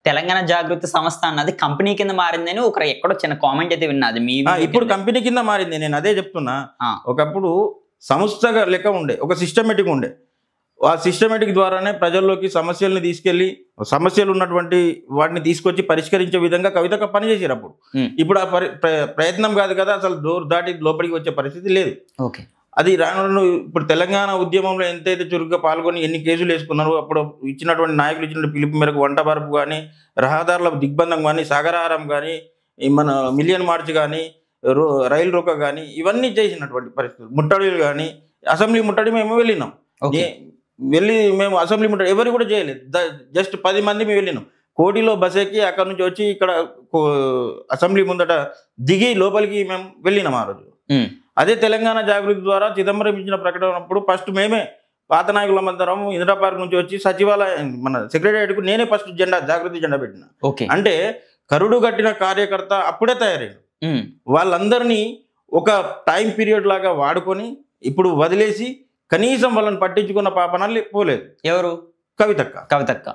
తెలంగాణ జాగృతి సంస్థ అన్నది కంపెనీ కింద మారిందని ఎక్కడో చిన్న కామెంట్ అయితే విన్నది. ఇప్పుడు కంపెనీ కింద మారింది. నేను అదే చెప్తున్నా. ఒకప్పుడు సంస్థగా లెక్క ఉండే, ఒక సిస్టమేటిక్ ఉండే. ఆ సిస్టమేటిక్ ద్వారానే ప్రజల్లోకి సమస్యల్ని తీసుకెళ్లి, సమస్యలు ఉన్నటువంటి వాటిని తీసుకొచ్చి పరిష్కరించే విధంగా కవితక్క పనిచేసారు అప్పుడు. ఇప్పుడు ఆ ప్రయత్నం కాదు కదా, అసలు డోర్ దాటి లోపలికి వచ్చే పరిస్థితి లేదు. అది రాను. ఇప్పుడు తెలంగాణ ఉద్యమంలో ఎంతైతే చురుగ్గా పాల్గొని ఎన్ని కేసులు వేసుకున్నారో, అప్పుడు ఇచ్చినటువంటి నాయకులు ఇచ్చిన పిలుపు మేరకు వంట బరపు కానీ, రహదారుల దిగ్బంధం కానీ, సాగరహారం కానీ, మన మిలియన్ మార్చ్ కానీ, రైలు రోక కానీ, ఇవన్నీ చేసినటువంటి పరిస్థితులు, ముట్టడిలు కానీ, అసెంబ్లీ ముట్టడి మేము వెళ్ళినాం. మేము అసెంబ్లీ ముట్టడి ఎవరు కూడా చేయలేదు. జస్ట్ 10 మంది మేము వెళ్ళినాం. కోటిలో బస్ ఎక్కి అక్కడ నుంచి వచ్చి ఇక్కడ అసెంబ్లీ ముందట దిగి లోపలికి మేము వెళ్ళినాం ఆ రోజు. అదే తెలంగాణ జాగృతి ద్వారా చిదంబరం ఇచ్చిన ప్రకటన అప్పుడు ఫస్ట్ మేమే పాత నాయకులందరం ఇందిరా పార్క్ నుంచి వచ్చి సచివాలయం మన సెక్రటరియట్కు నేనే ఫస్ట్ జాగృతి జెండా పెట్టిన. అంటే కరుడు కట్టిన కార్యకర్త అప్పుడే తయారైంది. వాళ్ళందరినీ ఒక టైం పీరియడ్ లాగా వాడుకొని ఇప్పుడు వదిలేసి కనీసం వాళ్ళని పట్టించుకున్న పాపనాలు పోలేదు. ఎవరు? కవితక్క.